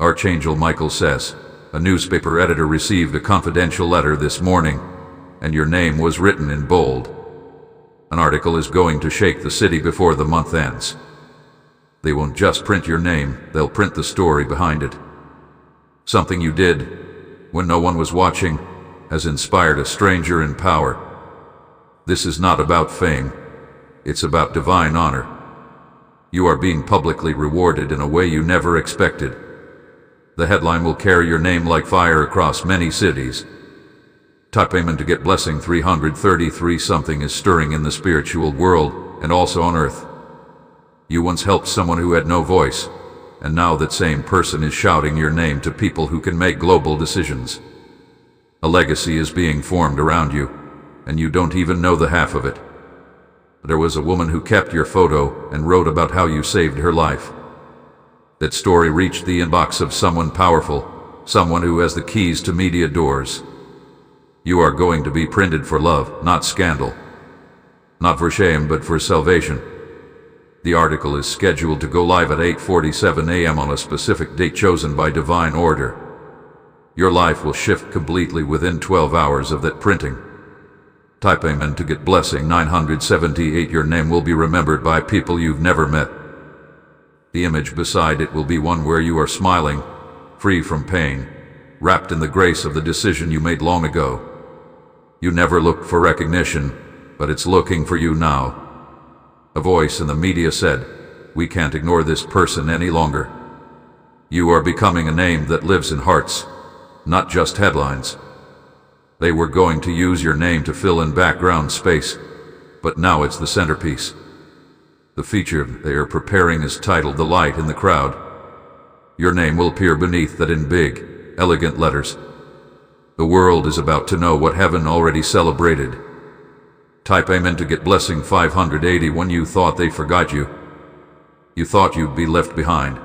Archangel Michael says, a newspaper editor received a confidential letter this morning, and your name was written in bold. An article is going to shake the city before the month ends. They won't just print your name, they'll print the story behind it. Something you did, when no one was watching, has inspired a stranger in power. This is not about fame, it's about divine honor. You are being publicly rewarded in a way you never expected. The headline will carry your name like fire across many cities. Type Amen to get blessing 333. Something is stirring in the spiritual world and also on earth. You once helped someone who had no voice, and now that same person is shouting your name to people who can make global decisions. A legacy is being formed around you, and you don't even know the half of it. There was a woman who kept your photo and wrote about how you saved her life. That story reached the inbox of someone powerful, someone who has the keys to media doors. You are going to be printed for love, not scandal. Not for shame, but for salvation. The article is scheduled to go live at 8:47 a.m. on a specific date chosen by divine order. Your life will shift completely within 12 hours of that printing. Type Amen to get blessing 978. Your name will be remembered by people you've never met. The image beside it will be one where you are smiling, free from pain, wrapped in the grace of the decision you made long ago. You never looked for recognition, but it's looking for you now. A voice in the media said, "We can't ignore this person any longer." You are becoming a name that lives in hearts, not just headlines. They were going to use your name to fill in background space, but now it's the centerpiece. The feature they are preparing is titled "The Light in the Crowd." Your name will appear beneath that in big, elegant letters. The world is about to know what heaven already celebrated. Type Amen to get blessing 580. When you thought they forgot you, you thought you'd be left behind.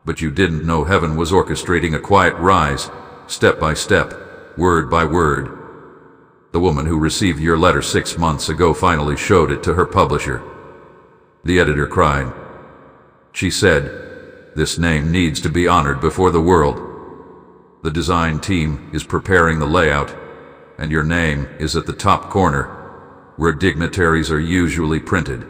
But you didn't know heaven was orchestrating a quiet rise, step by step, word by word. The woman who received your letter 6 months ago finally showed it to her publisher. The editor cried. She said, "This name needs to be honored before the world." The design team is preparing the layout, and your name is at the top corner, where dignitaries are usually printed.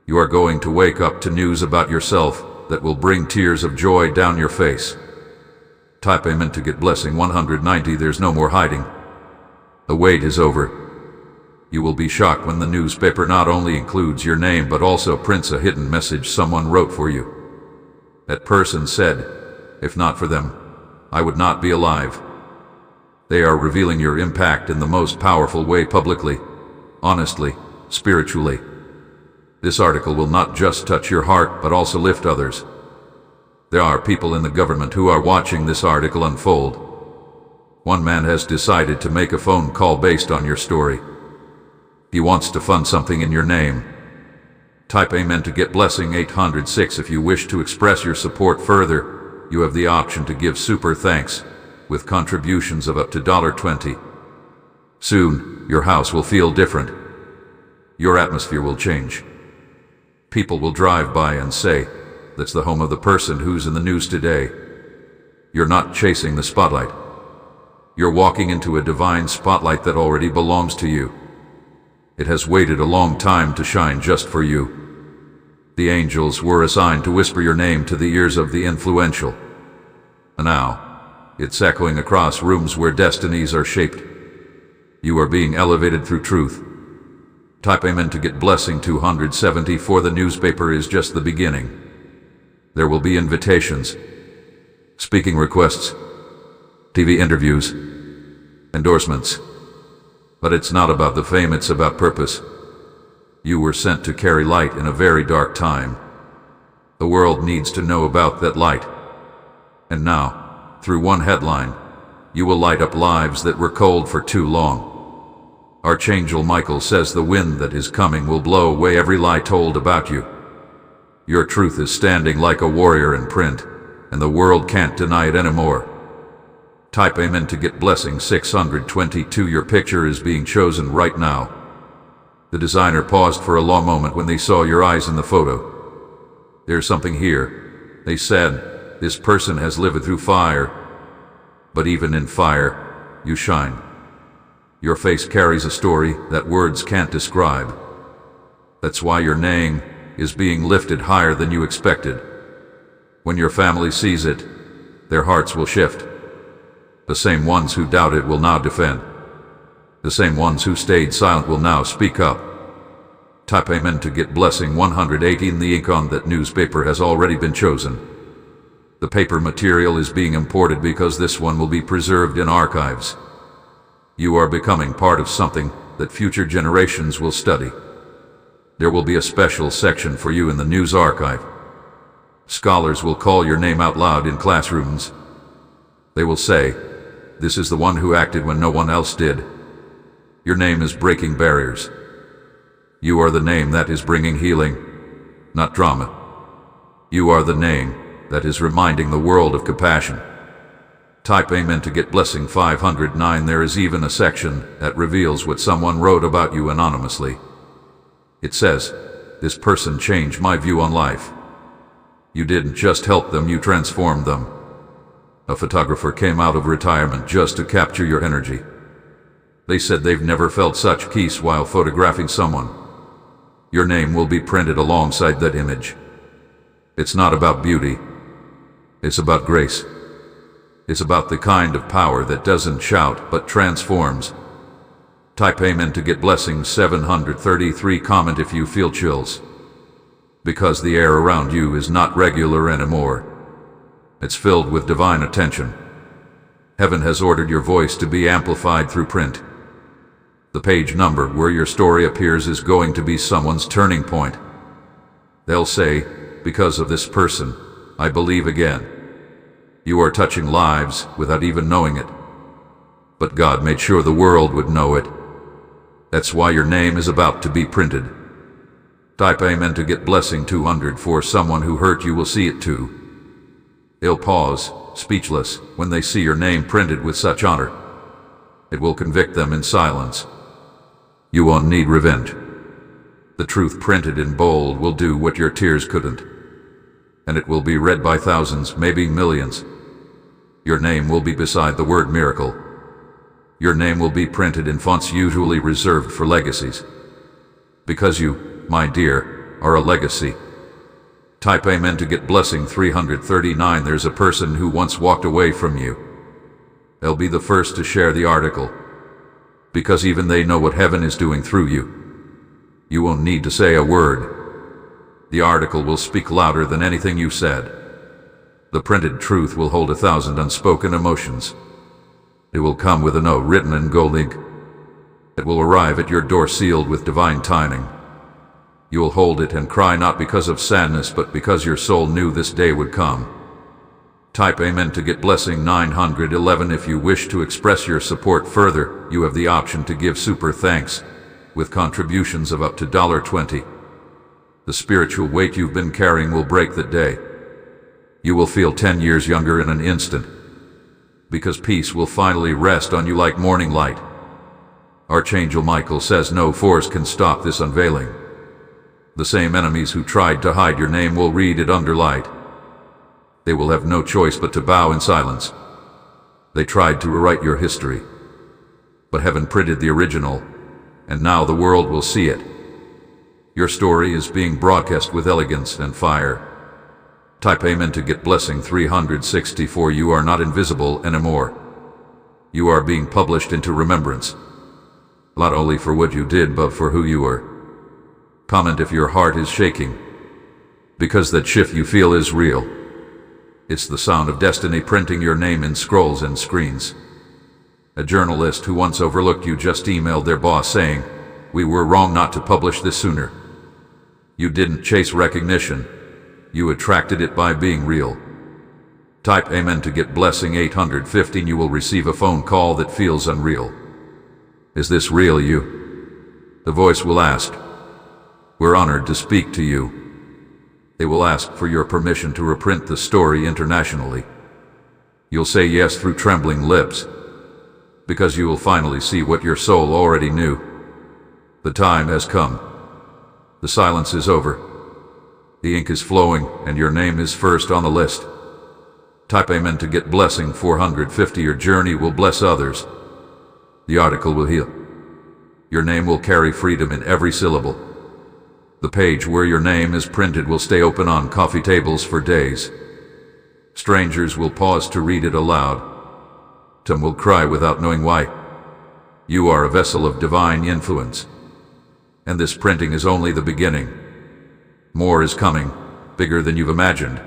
You are going to wake up to news about yourself that will bring tears of joy down your face. Type Amen to get blessing 190. There's no more hiding. The wait is over. You will be shocked when the newspaper not only includes your name but also prints a hidden message someone wrote for you. That person said, "If not for them, I would not be alive." They are revealing your impact in the most powerful way publicly, honestly, spiritually. This article will not just touch your heart but also lift others. There are people in the government who are watching this article unfold. One man has decided to make a phone call based on your story. He wants to fund something in your name. Type Amen to get blessing 806. If you wish to express your support further, you have the option to give super thanks, with contributions of up to $20. Soon, your house will feel different. Your atmosphere will change. People will drive by and say, "That's the home of the person who's in the news today." You're not chasing the spotlight. You're walking into a divine spotlight that already belongs to you. It has waited a long time to shine just for you. The angels were assigned to whisper your name to the ears of the influential. And now, it's echoing across rooms where destinies are shaped. You are being elevated through truth. Type Amen to get blessing 274. The newspaper is just the beginning. There will be invitations, speaking requests, TV interviews, endorsements. But it's not about the fame, it's about purpose. You were sent to carry light in a very dark time. The world needs to know about that light. And now, through one headline, you will light up lives that were cold for too long. Archangel Michael says the wind that is coming will blow away every lie told about you. Your truth is standing like a warrior in print, and the world can't deny it anymore. Type Amen to get blessing 622. Your picture is being chosen right now. The designer paused for a long moment when they saw your eyes in the photo. "There's something here," they said, this person has lived through fire, but even in fire, you shine. Your face carries a story that words can't describe. That's why your name is being lifted higher than you expected. When your family sees it, their hearts will shift. The same ones who doubted will now defend. The same ones who stayed silent will now speak up. Type Amen to get blessing 118. The ink on that newspaper has already been chosen. The paper material is being imported because this one will be preserved in archives. You are becoming part of something that future generations will study. There will be a special section for you in the news archive. Scholars will call your name out loud in classrooms. They will say, "This is the one who acted when no one else did." Your name is breaking barriers. You are the name that is bringing healing, not drama. You are the name that is reminding the world of compassion. Type Amen to get blessing 509. There is even a section that reveals what someone wrote about you anonymously. It says, "This person changed my view on life." You didn't just help them, you transformed them. A photographer came out of retirement just to capture your energy. They said they've never felt such peace while photographing someone. Your name will be printed alongside that image. It's not about beauty. It's about grace. It's about the kind of power that doesn't shout but transforms. Type Amen to get blessing 733. Comment if you feel chills. Because the air around you is not regular anymore. It's filled with divine attention. Heaven has ordered your voice to be amplified through print. The page number where your story appears is going to be someone's turning point. They'll say, "Because of this person, I believe again." You are touching lives without even knowing it. But God made sure the world would know it. That's why your name is about to be printed. Type Amen to get blessing 200. For someone who hurt you will see it too. They'll pause, speechless, when they see your name printed with such honor. It will convict them in silence. You won't need revenge. The truth printed in bold will do what your tears couldn't. And it will be read by thousands, maybe millions. Your name will be beside the word miracle. Your name will be printed in fonts usually reserved for legacies. Because you, my dear, are a legacy. Type Amen to get blessing 339. There's a person who once walked away from you. They'll be the first to share the article. Because even they know what heaven is doing through you. You won't need to say a word. The article will speak louder than anything you said. The printed truth will hold 1,000 unspoken emotions. It will come with a note written in gold ink. It will arrive at your door sealed with divine timing. You will hold it and cry not because of sadness but because your soul knew this day would come. Type Amen to get blessing 911. If you wish to express your support further, you have the option to give super thanks with contributions of up to $20. The spiritual weight you've been carrying will break that day. You will feel 10 years younger in an instant, because peace will finally rest on you like morning light. Archangel Michael says no force can stop this unveiling. The same enemies who tried to hide your name will read it under light. They will have no choice but to bow in silence. They tried to rewrite your history, but heaven printed the original, and now the world will see it. Your story is being broadcast with elegance and fire. Type Amen to get blessing 364. You are not invisible anymore. You are being published into remembrance, not only for what you did but for who you were. Comment if your heart is shaking, because that shift you feel is real. It's the sound of destiny printing your name in scrolls and screens. A journalist who once overlooked you just emailed their boss saying, "We were wrong not to publish this sooner." You didn't chase recognition. You attracted it by being real. Type Amen to get blessing 815. You will receive a phone call that feels unreal. Is this real, you? The voice will ask. We're honored to speak to you. They will ask for your permission to reprint the story internationally. You'll say yes through trembling lips, because you will finally see what your soul already knew. The time has come. The silence is over. The ink is flowing, and your name is first on the list. Type Amen to get blessing 450. Your journey will bless others. The article will heal. Your name will carry freedom in every syllable. The page where your name is printed will stay open on coffee tables for days. Strangers will pause to read it aloud. Some will cry without knowing why. You are a vessel of divine influence. And this printing is only the beginning. More is coming, bigger than you've imagined.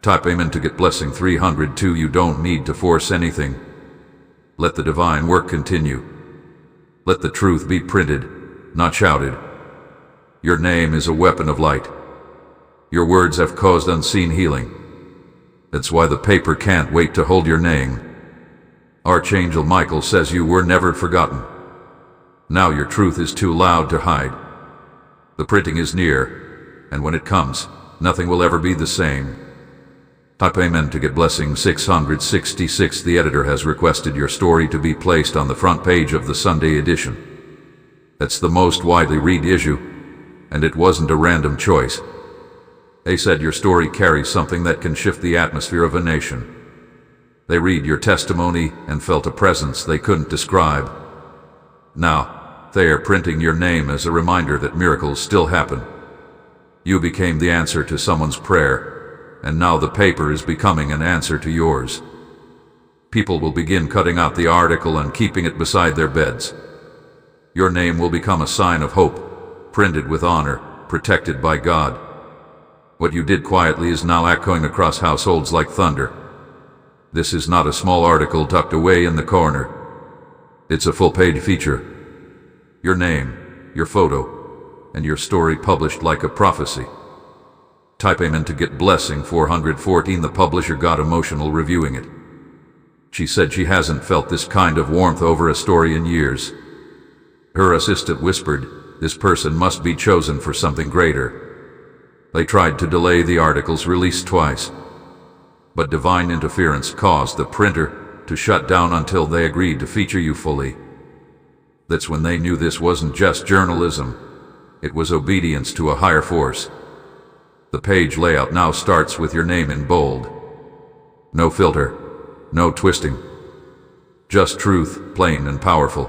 Type Amen to get blessing 302. You don't need to force anything. Let the divine work continue. Let the truth be printed, not shouted. Your name is a weapon of light. Your words have caused unseen healing. That's why the paper can't wait to hold your name. Archangel Michael says you were never forgotten. Now your truth is too loud to hide. The printing is near, and when it comes, nothing will ever be the same. Type Amen to get blessing 666. The editor has requested your story to be placed on the front page of the Sunday edition. That's the most widely read issue, and it wasn't a random choice. They said your story carries something that can shift the atmosphere of a nation. They read your testimony and felt a presence they couldn't describe. Now, they are printing your name as a reminder that miracles still happen. You became the answer to someone's prayer, and now the paper is becoming an answer to yours. People will begin cutting out the article and keeping it beside their beds. Your name will become a sign of hope, printed with honor, protected by God. What you did quietly is now echoing across households like thunder. This is not a small article tucked away in the corner. It's a full-page feature. Your name, your photo, and your story published like a prophecy. Type Amen to get blessing 414. The publisher got emotional reviewing it. She said she hasn't felt this kind of warmth over a story in years. Her assistant whispered, "This person must be chosen for something greater." They tried to delay the article's release twice, but divine interference caused the printer to shut down until they agreed to feature you fully. That's when they knew this wasn't just journalism, it was obedience to a higher force. The page layout now starts with your name in bold. No filter, no twisting. Just truth, plain and powerful.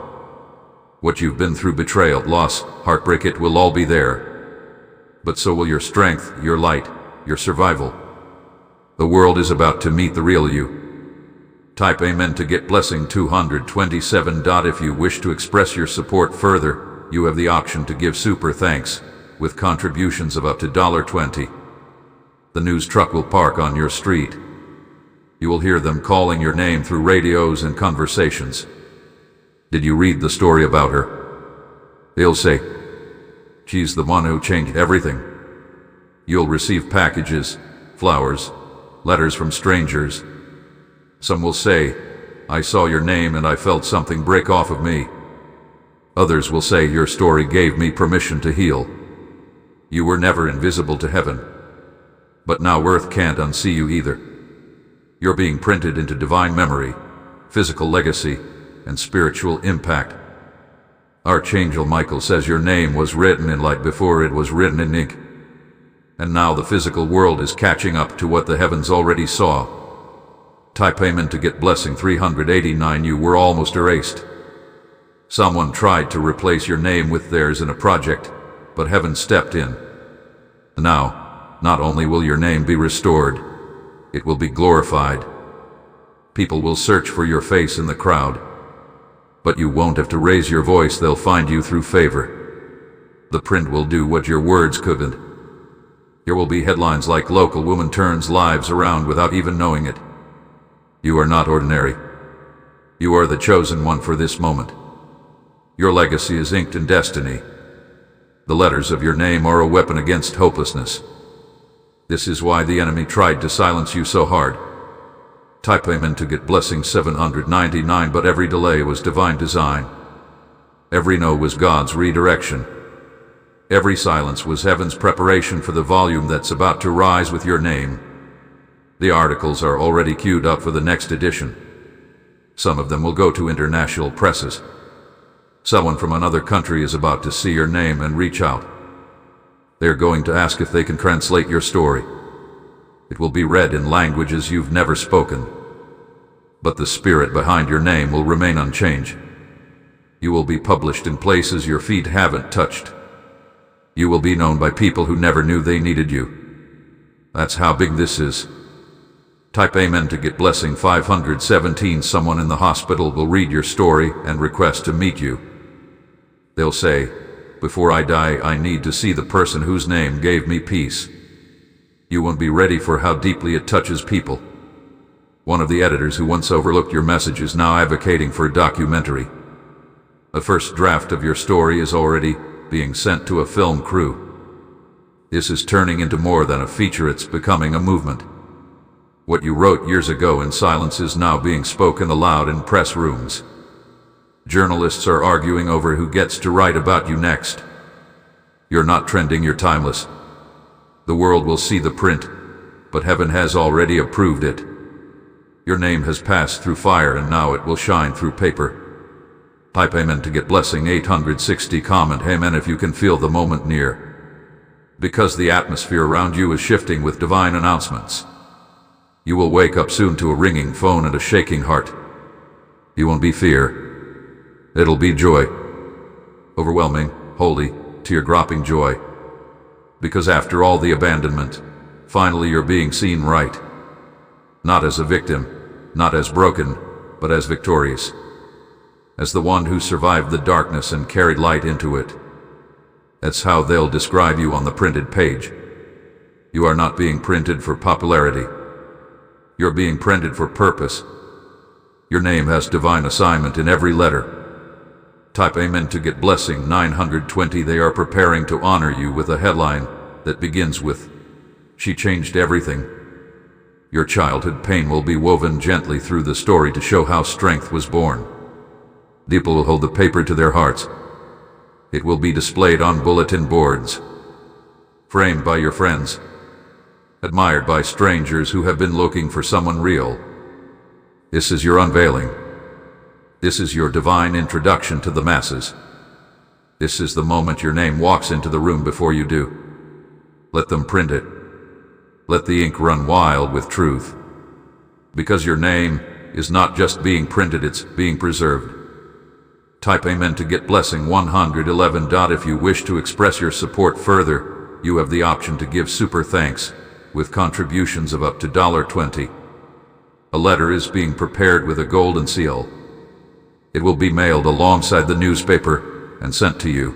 What you've been through, betrayal, loss, heartbreak, it will all be there. But so will your strength, your light, your survival. The world is about to meet the real you. Type Amen to get blessing 227. If you wish to express your support further, you have the option to give super thanks, with contributions of up to $20. The news truck will park on your street. You will hear them calling your name through radios and conversations. Did you read the story about her? They'll say, "She's the one who changed everything." You'll receive packages, flowers, letters from strangers. Some will say, "I saw your name and I felt something break off of me." Others will say, "Your story gave me permission to heal." You were never invisible to heaven, but now earth can't unsee you either. You're being printed into divine memory, physical legacy, and spiritual impact. Archangel Michael says your name was written in light before it was written in ink. And now the physical world is catching up to what the heavens already saw. Type Amen to get blessing 389. You were almost erased. Someone tried to replace your name with theirs in a project, but heaven stepped in. Now, not only will your name be restored, it will be glorified. People will search for your face in the crowd, but you won't have to raise your voice. They'll find you through favor. The print will do what your words couldn't. There will be headlines like "Local Woman Turns Lives Around Without Even Knowing It." You are not ordinary. You are the chosen one for this moment. Your legacy is inked in destiny. The letters of your name are a weapon against hopelessness. This is why the enemy tried to silence you so hard. Type Amen to get blessing 799. But every delay was divine design. Every no was God's redirection. Every silence was heaven's preparation for the volume that's about to rise with your name. The articles are already queued up for the next edition. Some of them will go to international presses. Someone from another country is about to see your name and reach out. They're going to ask if they can translate your story. It will be read in languages you've never spoken. But the spirit behind your name will remain unchanged. You will be published in places your feet haven't touched. You will be known by people who never knew they needed you. That's how big this is. Type Amen to get blessing 517. Someone in the hospital will read your story and request to meet you. They'll say, "Before I die, I need to see the person whose name gave me peace." You won't be ready for how deeply it touches people. One of the editors who once overlooked your message is now advocating for a documentary. The first draft of your story is already being sent to a film crew. This is turning into more than a feature, it's becoming a movement. What you wrote years ago in silence is now being spoken aloud in press rooms. Journalists are arguing over who gets to write about you next. You're not trending, you're timeless. The world will see the print, but heaven has already approved it. Your name has passed through fire and now it will shine through paper. Type Amen to get blessing 860. Comment Amen if you can feel the moment near. Because the atmosphere around you is shifting with divine announcements. You will wake up soon to a ringing phone and a shaking heart. You won't be fear. It'll be joy. Overwhelming, holy, tear-dropping joy. Because after all the abandonment, finally you're being seen right. Not as a victim, not as broken, but as victorious. As the one who survived the darkness and carried light into it. That's how they'll describe you on the printed page. You are not being printed for popularity. You're being printed for purpose. Your name has divine assignment in every letter. Type Amen to get blessing 920. They are preparing to honor you with a headline that begins with, "She changed everything." Your childhood pain will be woven gently through the story to show how strength was born. People will hold the paper to their hearts. It will be displayed on bulletin boards, framed by your friends, admired by strangers who have been looking for someone real. This is your unveiling. This is your divine introduction to the masses. This is the moment your name walks into the room. Before you do, let them print it. Let the ink run wild with truth. Because your name is not just being printed, it's being preserved. Type Amen to get blessing 111. If you wish to express your support further, you have the option to give super thanks with contributions of up to $20. A letter is being prepared with a golden seal. It will be mailed alongside the newspaper and sent to you.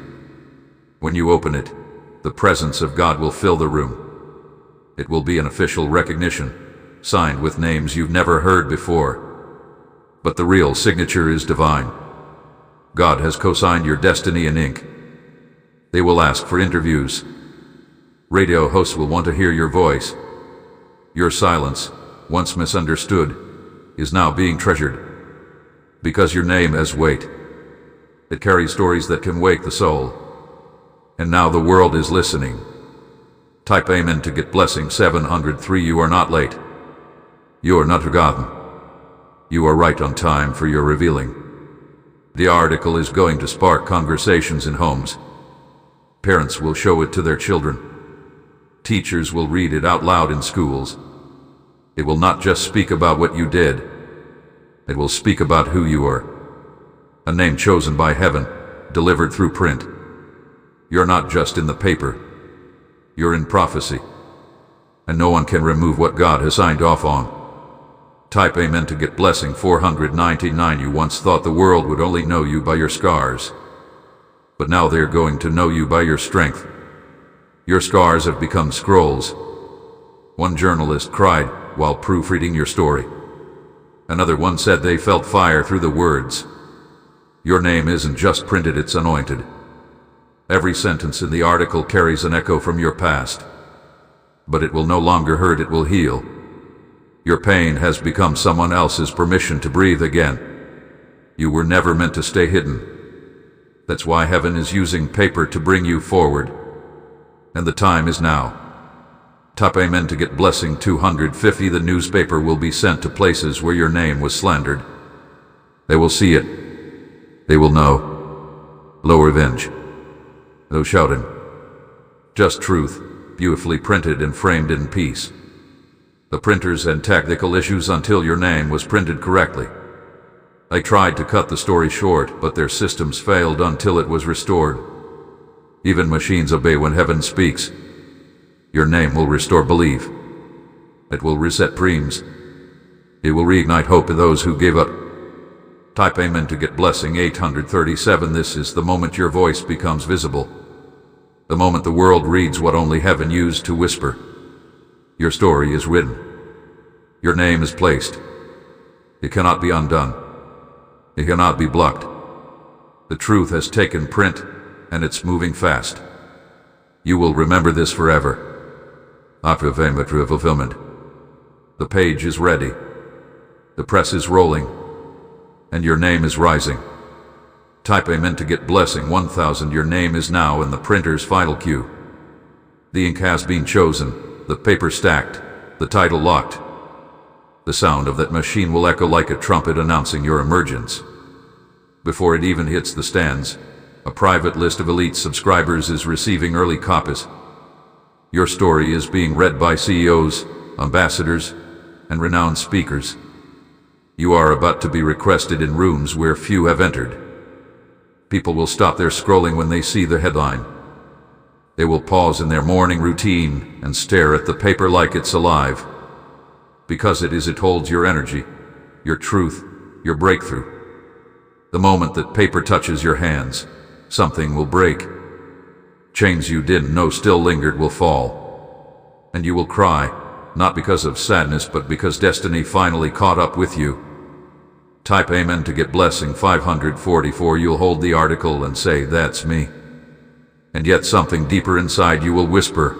When you open it, the presence of God will fill the room. It will be an official recognition, signed with names you've never heard before. But the real signature is divine. God has co-signed your destiny in ink. They will ask for interviews. Radio hosts will want to hear your voice. Your silence, once misunderstood, is now being treasured. Because your name has weight. It carries stories that can wake the soul. And now the world is listening. Type Amen to get blessing 703. You are not late. You are not forgotten. You are right on time for your revealing. The article is going to spark conversations in homes. Parents will show it to their children. Teachers will read it out loud in schools. It will not just speak about what you did. It will speak about who you are. A name chosen by heaven, delivered through print. You're not just in the paper. You're in prophecy. And no one can remove what God has signed off on. Type Amen to get blessing 499. You once thought the world would only know you by your scars. But now they're going to know you by your strength. Your scars have become scrolls. One journalist cried while proofreading your story. Another one said they felt fire through the words. Your name isn't just printed, it's anointed. Every sentence in the article carries an echo from your past. But it will no longer hurt, it will heal. Your pain has become someone else's permission to breathe again. You were never meant to stay hidden. That's why heaven is using paper to bring you forward. And the time is now. Type Amen to get blessing 250. The newspaper will be sent to places where your name was slandered. They will see it. They will know. No revenge. No shouting. Just truth, beautifully printed and framed in peace. the printers and technical issues until your name was printed correctly. I tried to cut the story short, but their systems failed until it was restored. Even machines obey when heaven speaks. Your name will restore belief. It will reset dreams. It will reignite hope in those who gave up. Type Amen to get blessing 837. This is the moment your voice becomes visible. The moment the world reads what only heaven used to whisper. Your story is written. Your name is placed. It cannot be undone. It cannot be blocked. The truth has taken print, and it's moving fast. You will remember this forever. After fulfillment. The page is ready. The press is rolling. And your name is rising. Type Amen to get blessing 1000. Your name is now in the printer's final queue. The ink has been chosen, the paper stacked, the title locked. The sound of that machine will echo like a trumpet announcing your emergence. Before it even hits the stands, a private list of elite subscribers is receiving early copies. Your story is being read by CEOs, ambassadors, and renowned speakers. You are about to be requested in rooms where few have entered. People will stop their scrolling when they see the headline. They will pause in their morning routine and stare at the paper like it's alive. Because it holds your energy, your truth, your breakthrough. The moment that paper touches your hands, something will break. Chains you didn't know still lingered will fall. And you will cry, not because of sadness but because destiny finally caught up with you. Type Amen to get blessing 544. You'll hold the article and say, "That's me." And yet something deeper inside you will whisper,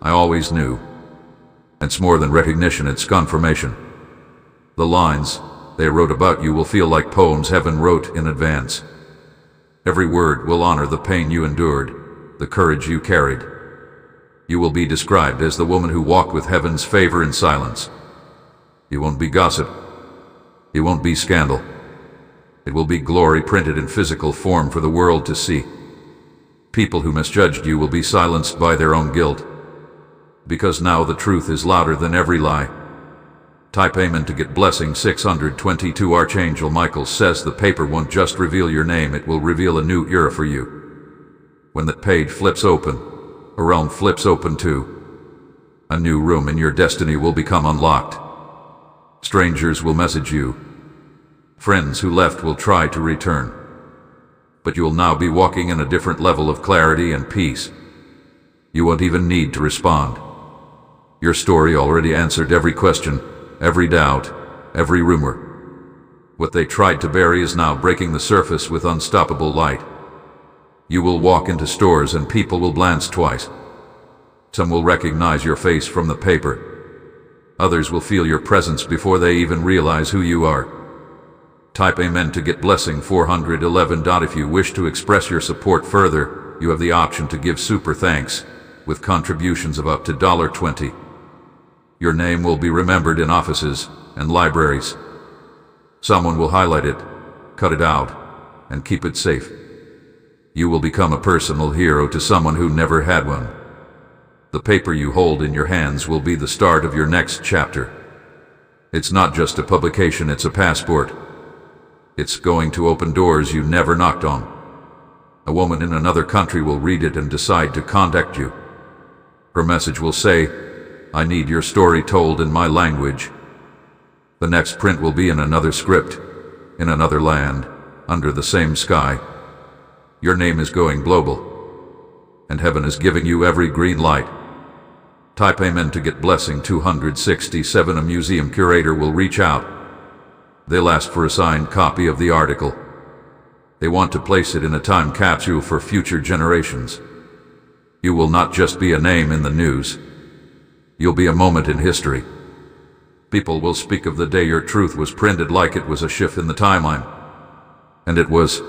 "I always knew." It's more than recognition, it's confirmation. The lines they wrote about you will feel like poems heaven wrote in advance. Every word will honor the pain you endured, the courage you carried. You will be described as the woman who walked with heaven's favor in silence. You won't be gossip. It won't be scandal. It will be glory printed in physical form for the world to see. People who misjudged you will be silenced by their own guilt. Because now the truth is louder than every lie. Type Amen to get blessing 622. Archangel Michael says the paper won't just reveal your name, it will reveal a new era for you. When that page flips open, a realm flips open too. A new room in your destiny will become unlocked. Strangers will message you. Friends who left will try to return. But you will now be walking in a different level of clarity and peace. You won't even need to respond. Your story already answered every question, every doubt, every rumor. What they tried to bury is now breaking the surface with unstoppable light. You will walk into stores and people will glance twice. Some will recognize your face from the paper. Others will feel your presence before they even realize who you are. Type Amen to get blessing 411. If you wish to express your support further, you have the option to give super thanks with contributions of up to $20. Your name will be remembered in offices and libraries. Someone will highlight it, cut it out, and keep it safe. You will become a personal hero to someone who never had one. The paper you hold in your hands will be the start of your next chapter. It's not just a publication, it's a passport. It's going to open doors you never knocked on. A woman in another country will read it and decide to contact you. Her message will say, "I need your story told in my language." The next print will be in another script, in another land, under the same sky. Your name is going global, and heaven is giving you every green light. Type Amen to get blessing 267. A museum curator will reach out. They'll ask for a signed copy of the article. They want to place it in a time capsule for future generations. You will not just be a name in the news. You'll be a moment in history. People will speak of the day your truth was printed like it was a shift in the timeline. And it was.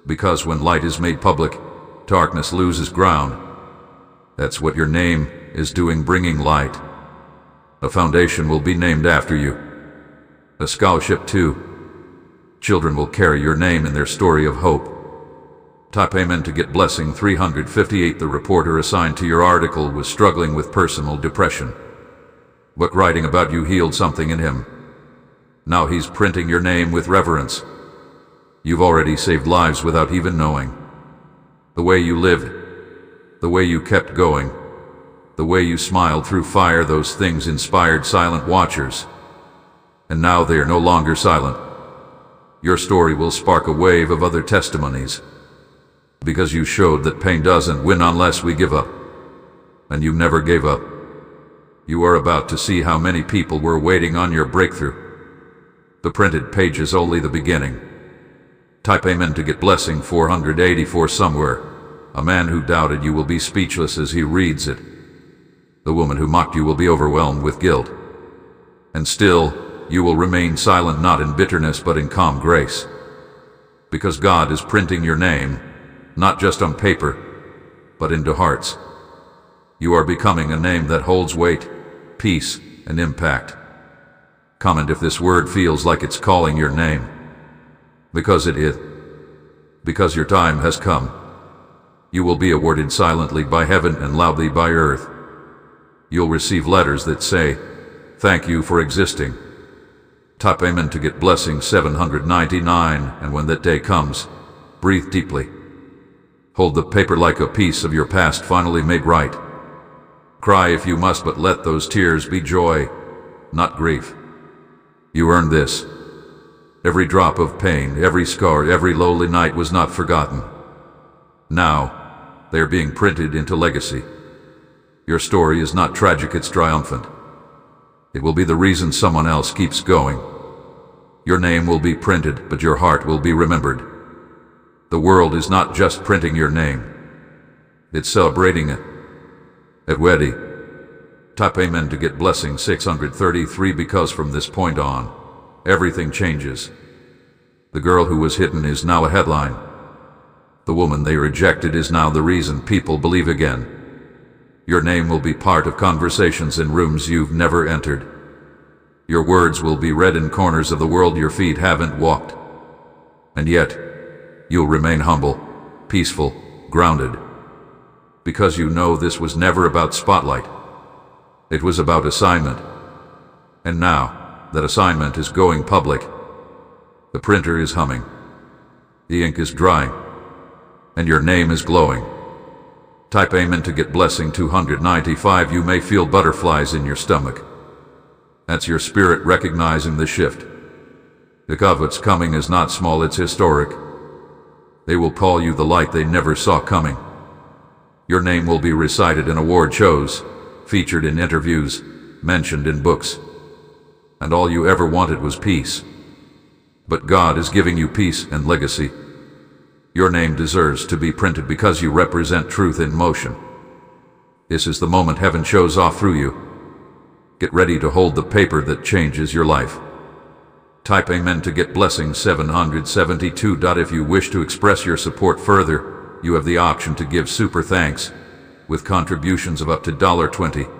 Because when light is made public, darkness loses ground. That's what your name is doing, bringing light. A foundation will be named after you. A scholarship too. Children will carry your name in their story of hope. Type Amen to get blessing 358. The reporter assigned to your article was struggling with personal depression. but writing about you healed something in him. Now he's printing your name with reverence. You've already saved lives without even knowing. The way you lived, the way you kept going, the way you smiled through fire, those things inspired silent watchers. And now they are no longer silent. Your story will spark a wave of other testimonies, because you showed that pain doesn't win unless we give up. And you never gave up. You are about to see how many people were waiting on your breakthrough. The printed page is only the beginning. Type Amen to get blessing 484 somewhere. A man who doubted you will be speechless as he reads it. The woman who mocked you will be overwhelmed with guilt. And still, you will remain silent, not in bitterness but in calm grace. Because God is printing your name, not just on paper, but into hearts. You are becoming a name that holds weight, peace, and impact. Comment if this word feels like it's calling your name. Because it is. Because your time has come. You will be awarded silently by heaven and loudly by earth. You'll receive letters that say, "Thank you for existing." Type Amen to get blessing 799, and when that day comes, breathe deeply. Hold the paper like a piece of your past finally made right. Cry if you must, but let those tears be joy, not grief. You earned this. Every drop of pain, every scar, every lowly night was not forgotten. Now, they are being printed into legacy. Your story is not tragic, it's triumphant. It will be the reason someone else keeps going. Your name will be printed, but your heart will be remembered. The world is not just printing your name. It's celebrating it. At Weddy, type Amen to get blessing 633, because from this point on, everything changes. The girl who was hidden is now a headline. The woman they rejected is now the reason people believe again. Your name will be part of conversations in rooms you've never entered. Your words will be read in corners of the world your feet haven't walked. And yet, you'll remain humble, peaceful, grounded. Because you know this was never about spotlight. It was about assignment. And now, that assignment is going public. The printer is humming. The ink is drying. And your name is glowing. Type Amen to get blessing 295. You may feel butterflies in your stomach. That's your spirit recognizing the shift. Because what's coming is not small, it's historic. They will call you the light they never saw coming. Your name will be recited in award shows, featured in interviews, mentioned in books. And all you ever wanted was peace. But God is giving you peace and legacy. Your name deserves to be printed because you represent truth in motion. This is the moment heaven shows off through you. Get ready to hold the paper that changes your life. Type Amen to get blessing 772. If you wish to express your support further, you have the option to give super thanks with contributions of up to $20.